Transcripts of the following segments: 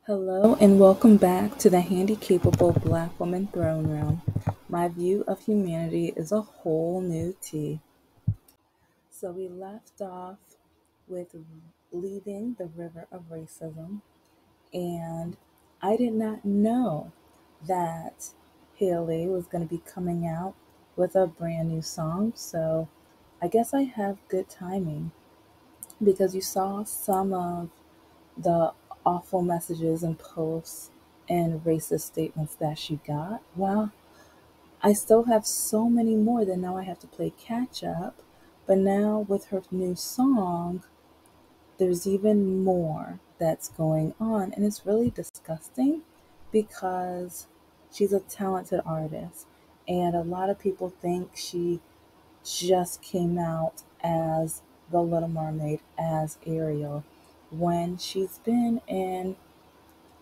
Hello and welcome back to the Handy Capable Black Woman Throne Room. My view of humanity is a whole new tea. So we left off with leaving the river of racism, and I did not know that Halle was going to be coming out with a brand new song. So I guess I have good timing because you saw some of the awful messages and posts and racist statements that she got. Well, I still have so many more that now I have to play catch up. But now with her new song, there's even more that's going on. And it's really disgusting because she's a talented artist. And a lot of people think she just came out as the Little Mermaid, as Ariel, when she's been in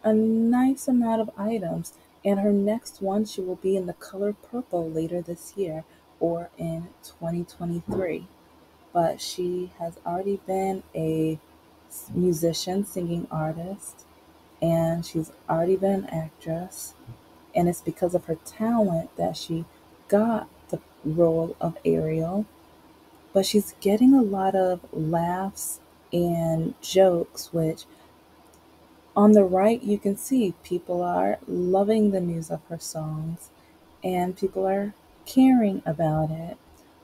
a nice amount of items. And her next one, she will be in the color purple later this year or in 2023. But she has already been a musician, singing artist, and she's already been an actress. And it's because of her talent that she got the role of Ariel, but she's getting a lot of laughs and jokes, which on the right you can see people are loving the news of her songs and people are caring about it.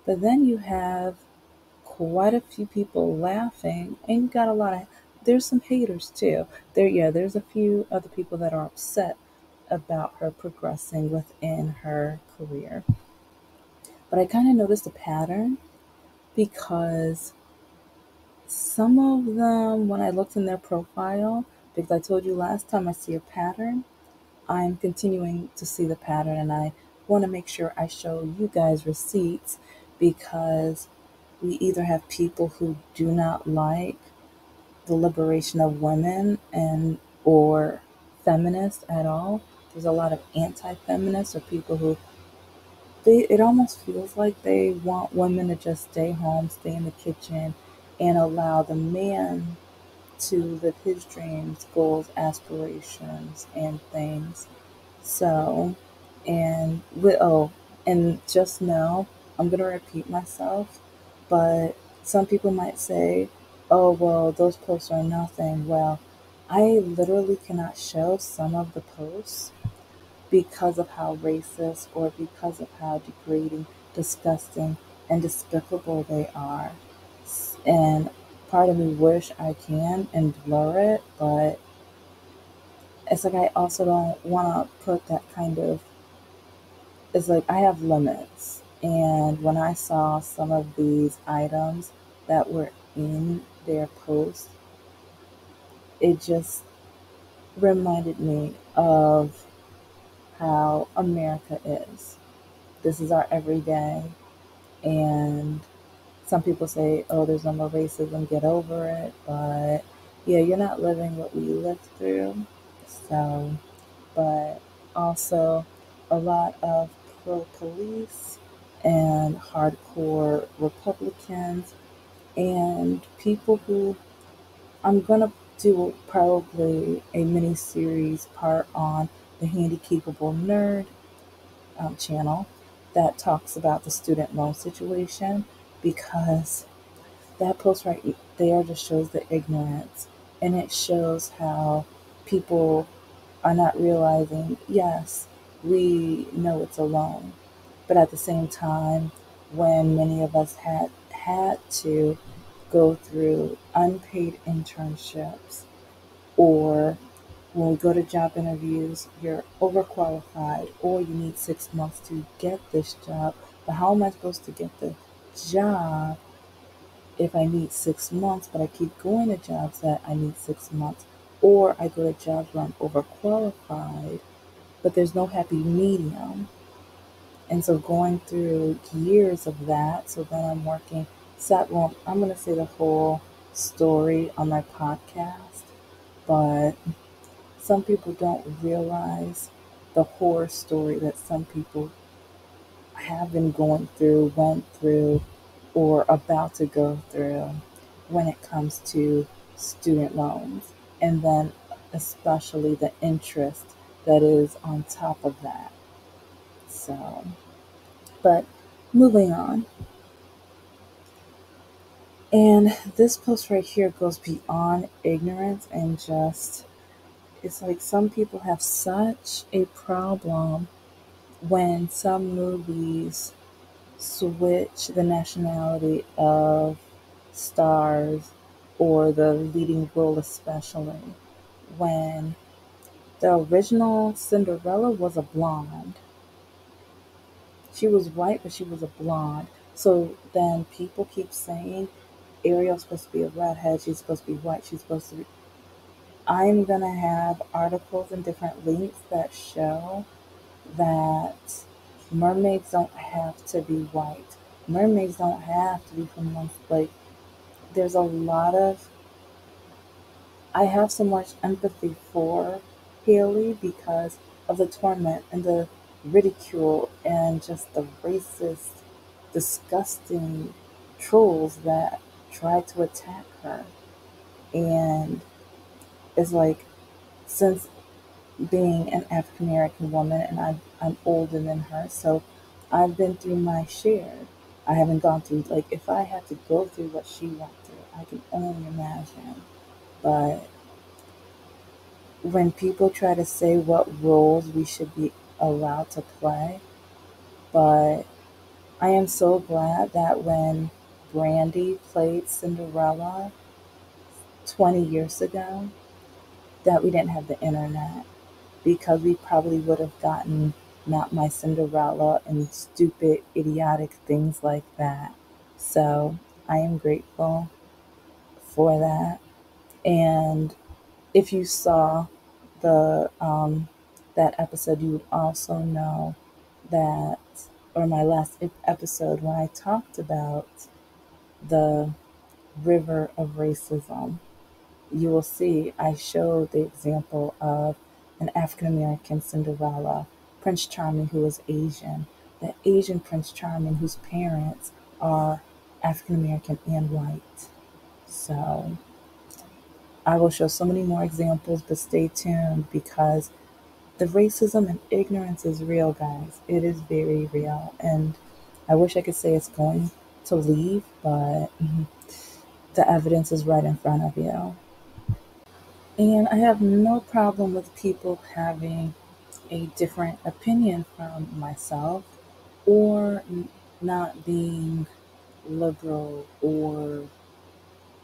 But then you have quite a few people laughing, and you got a lot of there's some haters too. There's a few other people that are upset about her progressing within her career. But I kind of noticed a pattern because some of them, when I looked in their profile, because I told you last time I see a pattern, I'm continuing to see the pattern and I want to make sure I show you guys receipts because we either have people who do not like the liberation of women and or feminists at all. There's a lot of anti-feminists or people who it almost feels like they want women to just stay home, stay in the kitchen, and allow the man to live his dreams, goals, aspirations, and things. So, and just know, I'm gonna repeat myself, but some people might say, "Oh, well, those posts are nothing." Well, I literally cannot show some of the posts because of how racist or because of how degrading, disgusting, and despicable they are. And part of me wish I can and blur it, but it's like I also don't want to put that kind of. It's like I have limits, and when I saw some of these items that were in their post, it just reminded me of how America is. This is our everyday. And some people say, oh, there's no more racism, get over it. But yeah, you're not living what we lived through. So, but also a lot of pro police and hardcore Republicans and people who I'm going to do probably a mini series part on the Handy Capable Nerd channel that talks about the student loan situation because that post right there just shows the ignorance and it shows how people are not realizing, yes, we know it's a loan, but at the same time, when many of us had to go through unpaid internships or when we go to job interviews, you're overqualified or you need 6 months to get this job. But how am I supposed to get the job if I need 6 months, but I keep going to jobs that I need 6 months? Or I go to jobs where I'm overqualified, but there's no happy medium. And so going through years of that, so then I'm working, well, I'm going to say the whole story on my podcast, but some people don't realize the horror story that some people have been going through, went through, or about to go through when it comes to student loans. And then especially the interest that is on top of that. So, but moving on. And this post right here goes beyond ignorance and just, it's like some people have such a problem when some movies switch the nationality of stars or the leading role, especially when the original Cinderella was a blonde. She was white, but she was a blonde. So then people keep saying Ariel's supposed to be a redhead, she's supposed to be white, she's supposed to be. I'm going to have articles and different links that show that mermaids don't have to be white. Mermaids don't have to be from one, like, there's a lot of, I have so much empathy for Haley because of the torment and the ridicule and just the racist, disgusting trolls that try to attack her. And it's like, since being an African American woman, and I'm older than her, so I've been through my share. I haven't gone through, like, if I had to go through what she went through, I can only imagine. But when people try to say what roles we should be allowed to play, but I am so glad that when Brandy played Cinderella 20 years ago, that we didn't have the internet, because we probably would have gotten Not My Cinderella and stupid, idiotic things like that. So I am grateful for that. And if you saw the that episode, you would also know that, or my last episode when I talked about the river of racism, you will see I showed the example of an African American Cinderella, Prince Charming, who is Asian, the Asian Prince Charming whose parents are African American and white. So I will show so many more examples, but stay tuned because the racism and ignorance is real, guys. It is very real. And I wish I could say it's going to leave, but the evidence is right in front of you. And I have no problem with people having a different opinion from myself, or not being liberal or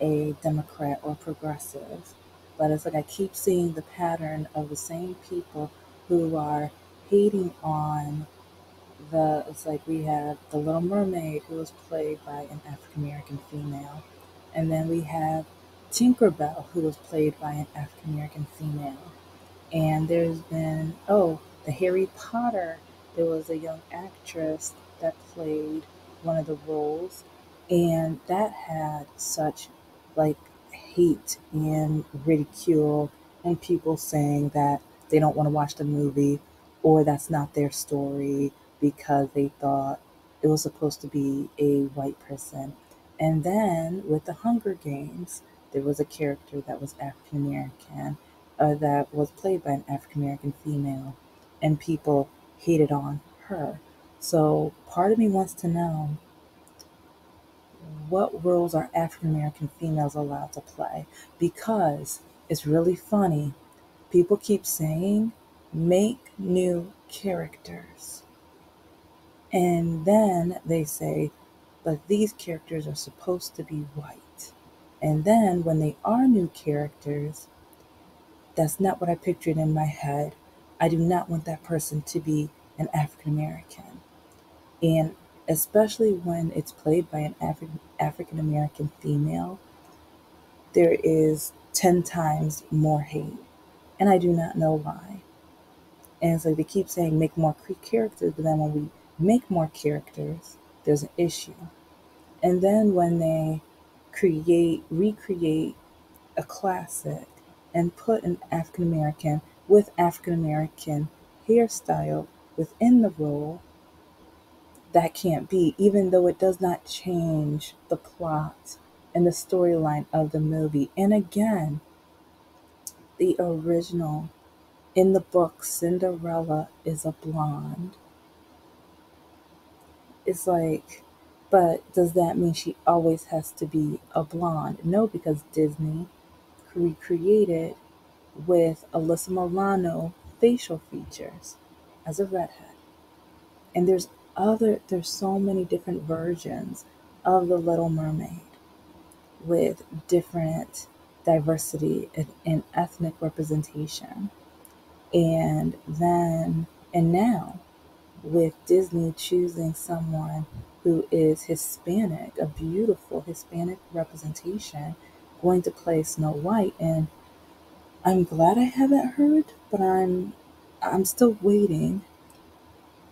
a Democrat or progressive. But it's like I keep seeing the pattern of the same people who are hating on it's like we have the Little Mermaid, who was played by an African American female, and then we have Tinkerbell, who was played by an African American female. And there's been, the Harry Potter, there was a young actress that played one of the roles, and that had such, like, hate and ridicule, and people saying that they don't want to watch the movie, or that's not their story because they thought it was supposed to be a white person. And then with the Hunger Games, there was a character that was African American, that was played by an African American female, and people hated on her. So part of me wants to know, what roles are African American females allowed to play? Because it's really funny. People keep saying, make new characters. And then they say, but these characters are supposed to be white. And then when they are new characters, that's not what I pictured in my head. I do not want that person to be an African American. And especially when it's played by an African American female, there is 10 times more hate. And I do not know why. And it's like they keep saying make more characters, but then when we make more characters, there's an issue. And then when they recreate a classic and put an African American with African American hairstyle within the role, that can't be, even though it does not change the plot and the storyline of the movie. And again, the original in the book, Cinderella is a blonde. It's like, but does that mean she always has to be a blonde? No, because Disney recreated with Alyssa Milano facial features as a redhead. And there's so many different versions of the Little Mermaid with different diversity in ethnic representation. And now with Disney choosing someone who is Hispanic, a beautiful Hispanic representation, going to play Snow White. And I'm glad I haven't heard, but I'm still waiting.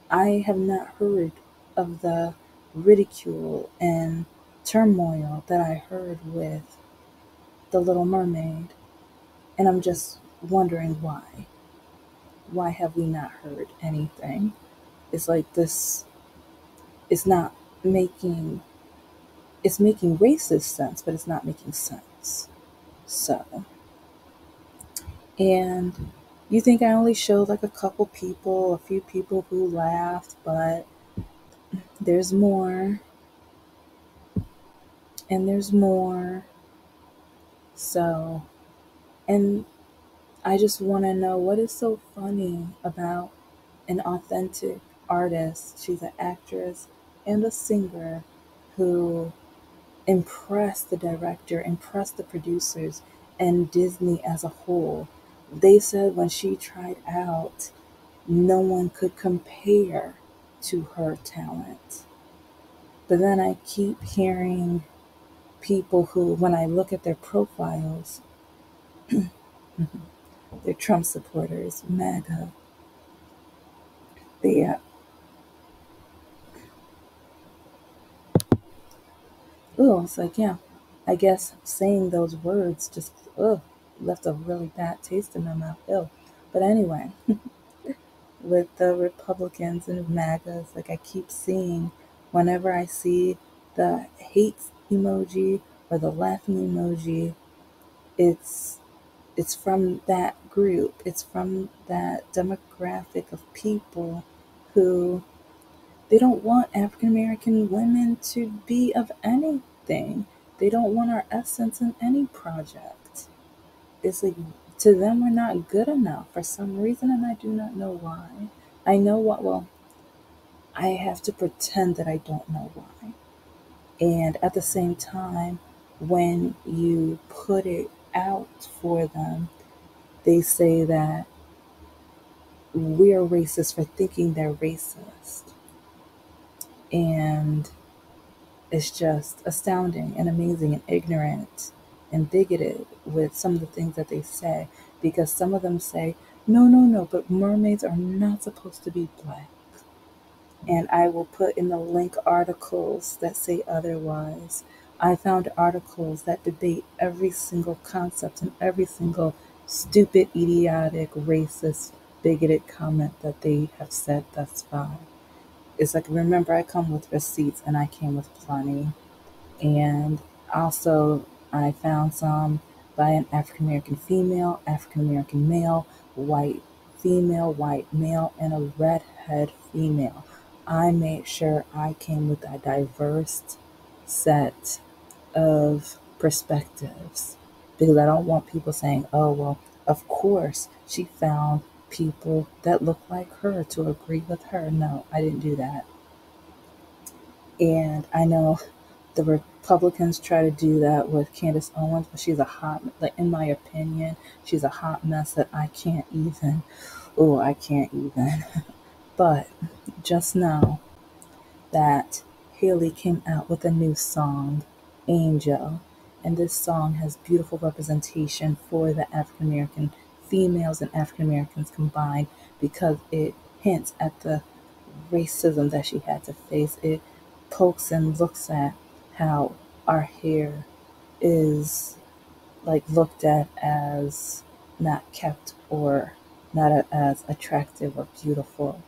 I have not heard of the ridicule and turmoil that I heard with The Little Mermaid, and I'm just wondering why. Why have we not heard anything? It's like this is not making it's making racist sense, but it's not making sense. So, and you think I only showed like a couple people, a few people who laughed, but there's more, and there's more. So, and I just want to know what is so funny about an authentic artist. She's an actress and a singer who impressed the director, impressed the producers, and Disney as a whole. They said when she tried out, no one could compare to her talent. But then I keep hearing people who, when I look at their profiles, they're Trump supporters, MAGA. They, it's like, yeah, I guess saying those words just, left a really bad taste in my mouth. Ew. But anyway, with the Republicans and MAGAs, like I keep seeing, whenever I see the hate emoji or the laughing emoji, it's it's from that group. It's from that demographic of people who they don't want African American women to be of anything. They don't want our essence in any project. It's like to them we're not good enough for some reason, and I do not know why. I know what, well, I have to pretend that I don't know why. And at the same time, when you put it out for them, they say that we're racist for thinking they're racist. And it's just astounding and amazing and ignorant and bigoted with some of the things that they say, because some of them say, no, no, no, but mermaids are not supposed to be black. And I will put in the link articles that say otherwise. I found articles that debate every single concept and every single stupid, idiotic, racist, bigoted comment that they have said thus far. It's like, remember, I come with receipts and I came with plenty. And also, I found some by an African American female, African American male, white female, white male, and a redhead female. I made sure I came with a diverse set of perspectives because I don't want people saying, oh, well, of course she found people that look like her to agree with her. No, I didn't do that. And I know the Republicans try to do that with Candace Owens, but she's a hot, like in my opinion, she's a hot mess that I can't even. But just know that Haley came out with a new song, Angel, and this song has beautiful representation for the African American females and African Americans combined because it hints at the racism that she had to face. It pokes and looks at how our hair is like looked at as not kept or not as attractive or beautiful.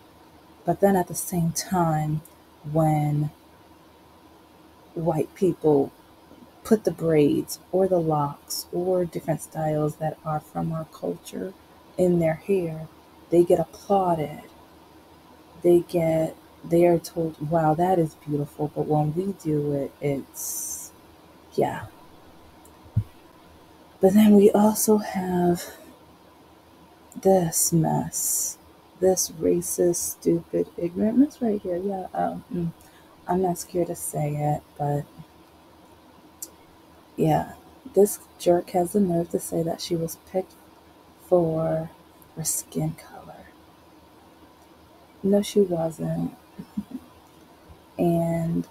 But then at the same time, when white people put the braids or the locks or different styles that are from our culture in their hair, they get applauded. They are told, wow, that is beautiful. But when we do it, it's, yeah. But then we also have this mess, this racist, stupid, ignorant mess right here. Yeah, I'm not scared to say it, but yeah, this jerk has the nerve to say that she was picked for her skin color. No, she wasn't. And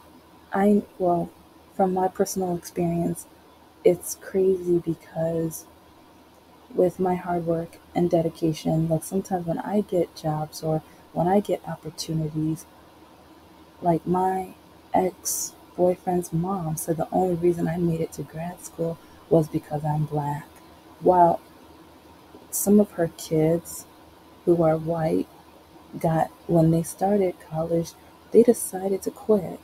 well, from my personal experience, it's crazy because with my hard work and dedication, like sometimes when I get jobs or when I get opportunities, like my ex boyfriend's mom said the only reason I made it to grad school was because I'm black. While some of her kids who are white when they started college, they decided to quit.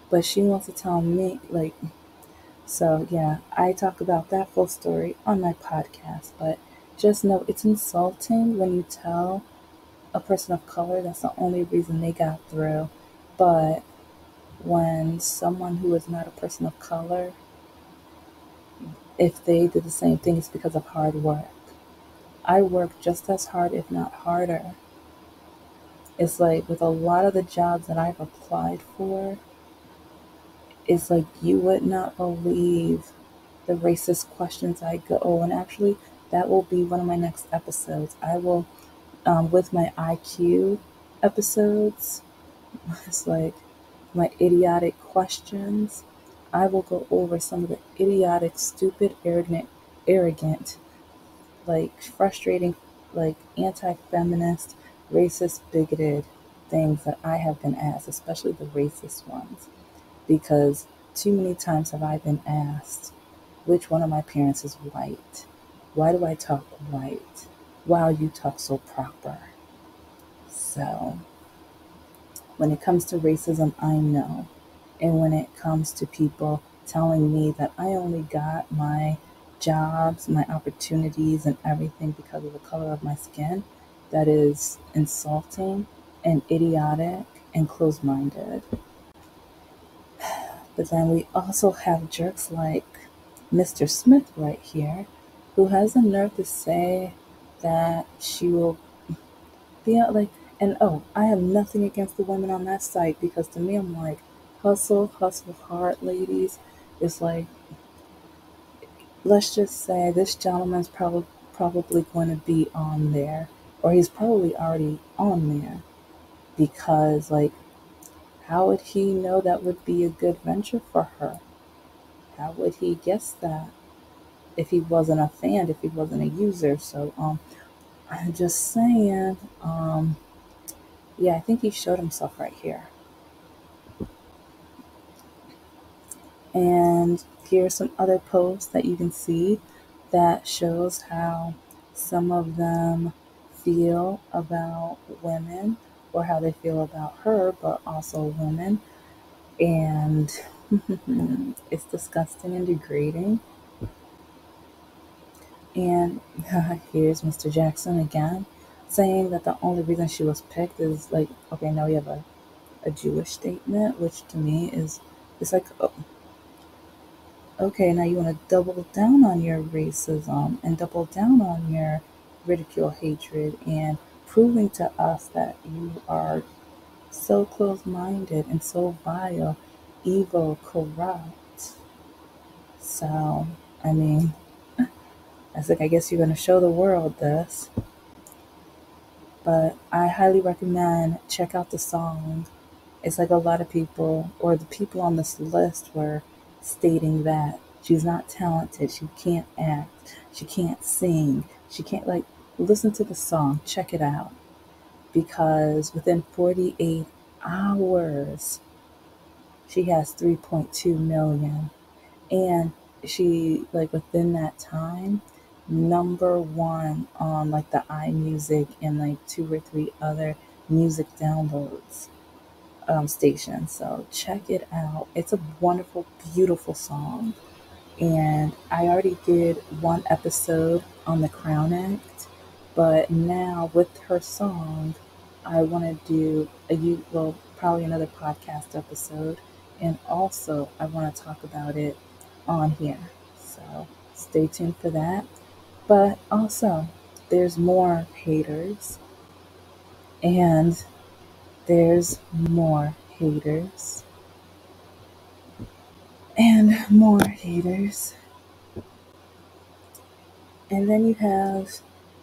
But she wants to tell me, like, so yeah, I talk about that full story on my podcast, but just know it's insulting when you tell a person of color that's the only reason they got through. But when someone who is not a person of color, if they did the same thing, it's because of hard work. I work just as hard, if not harder. It's like with a lot of the jobs that I've applied for, it's like you would not believe the racist questions I go. Oh, and actually, that will be one of my next episodes. I will, with my IQ episodes, it's like my idiotic questions. I will go over some of the idiotic, stupid, arrogant, like frustrating, like anti-feminist, racist, bigoted things that I have been asked, especially the racist ones, because too many times have I been asked, which one of my parents is white? Why do I talk white? Wow, you talk so proper. So, when it comes to racism, I know. And when it comes to people telling me that I only got my jobs, my opportunities, and everything because of the color of my skin, that is insulting and idiotic and closed minded. But then we also have jerks like Mr. Smith right here, who has the nerve to say that she will be out like, and oh, I have nothing against the women on that site because to me, I'm like, hustle, hustle hard, ladies. It's like, let's just say this gentleman's probably going to be on there, or he's probably already on there because, like, how would he know that would be a good venture for her? How would he guess that if he wasn't a fan, if he wasn't a user? So, I'm just saying, yeah, I think he showed himself right here. And here's some other posts that you can see that shows how some of them feel about women or how they feel about her, but also women. And it's disgusting and degrading. And here's Mr. Jackson again saying that the only reason she was picked is like, okay, now we have a Jewish statement, which to me is, it's like, oh, okay, now you want to double down on your racism and double down on your ridicule, hatred, and proving to us that you are so close minded and so vile, evil, corrupt. So, I mean, I was like, I guess you're going to show the world this. But I highly recommend check out the song. It's like a lot of people, or the people on this list, were stating that she's not talented, she can't act, she can't sing, she can't, like, listen to the song, check it out. Because within 48 hours, she has 3.2 million. And she, like, within that time, number one on, like, the iMusic and, like, two or three other music downloads station. So check it out. It's a wonderful, beautiful song. And I already did one episode on the Crown Act, but now with her song, I want to do well, probably another podcast episode, and also I want to talk about it on here. So stay tuned for that. But also, there's more haters, and there's more haters, and more haters. And then you have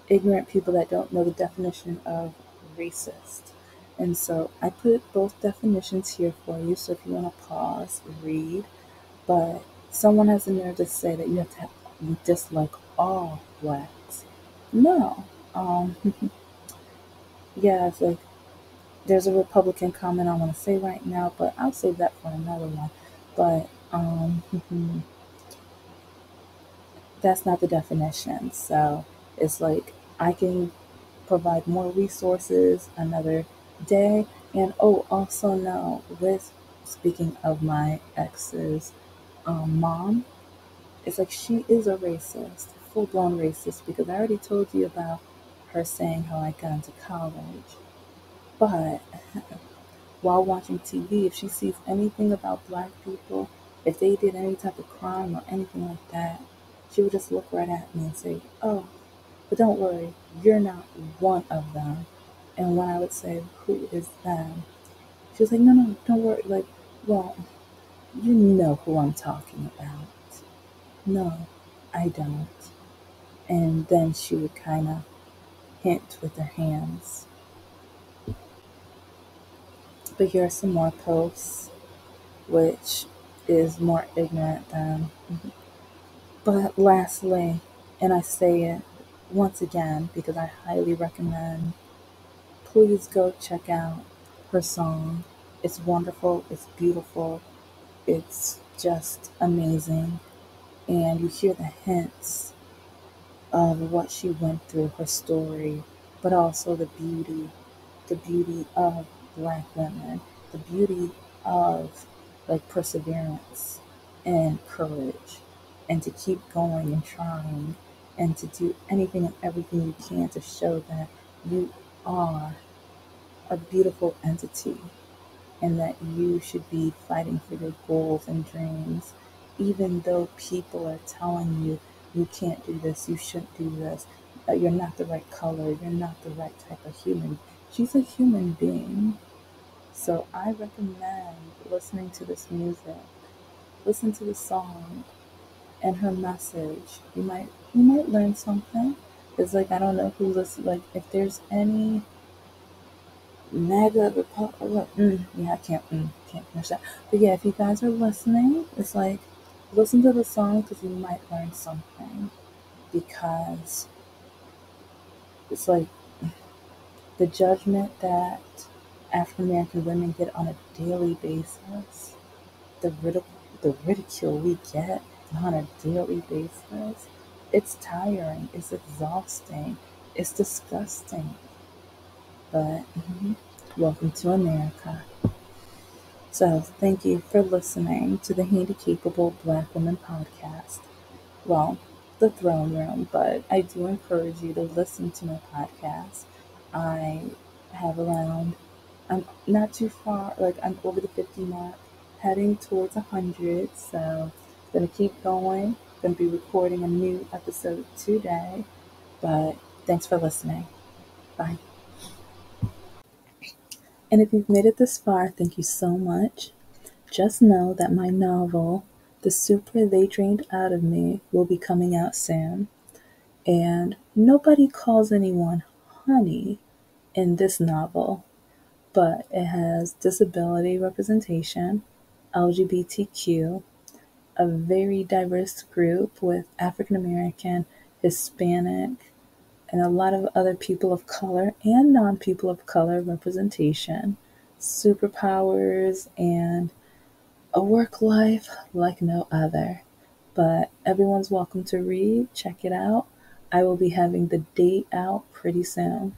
ignorant people that don't know the definition of racist. And so I put both definitions here for you. So if you want to pause, read. But someone has the nerve to say that you dislike all blacks. No. Um, yeah, it's like there's a Republican comment I want to say right now, but I'll save that for another one. But that's not the definition. So it's like I can provide more resources another day. And oh, also know, with speaking of my ex's mom, it's like she is a racist, full blown racist, because I already told you about her saying how I got into college. But while watching TV, if she sees anything about black people, if they did any type of crime or anything like that, she would just look right at me and say, "Oh, but don't worry, you're not one of them." And when I would say, "Who is them?" She was like, "No, no, don't worry. Like, well, you know who I'm talking about." No, I don't. And then she would kind of hint with her hands. But here are some more posts, which is more ignorant than. But lastly, and I say it once again because I highly recommend, please go check out her song. It's wonderful, it's beautiful, it's just amazing. And you hear the hints of what she went through, her story, but also the beauty of black women, the beauty of like perseverance and courage, and to keep going and trying, and to do anything and everything you can to show that you are a beautiful entity, and that you should be fighting for your goals and dreams, even though people are telling you you can't do this, you shouldn't do this, you're not the right color, you're not the right type of human. She's a human being. So I recommend listening to this music, listen to the song and her message. You might learn something. It's like I don't know who listen, like if there's any mega yeah, I can't finish that. But yeah, if you guys are listening, it's like listen to the song because you might learn something. Because it's like the judgment that African American women get on a daily basis, the ridicule we get on a daily basis, it's tiring, it's exhausting, it's disgusting. But welcome to America. So, thank you for listening to the Handy Capable Black Woman podcast. Well, the throne room, but I do encourage you to listen to my podcast. I have around, I'm not too far, like I'm over the 50 mark, heading towards 100. So, gonna keep going. Gonna be recording a new episode today. But thanks for listening. Bye. And if you've made it this far, thank you so much. Just know that my novel, The Super They Drained Out of Me, will be coming out soon. And nobody calls anyone honey in this novel, but it has disability representation, LGBTQ, a very diverse group with African American, Hispanic, and a lot of other people of color and non people of color representation, superpowers, and a work life like no other. But everyone's welcome to read. Check it out. I will be having the date out pretty soon.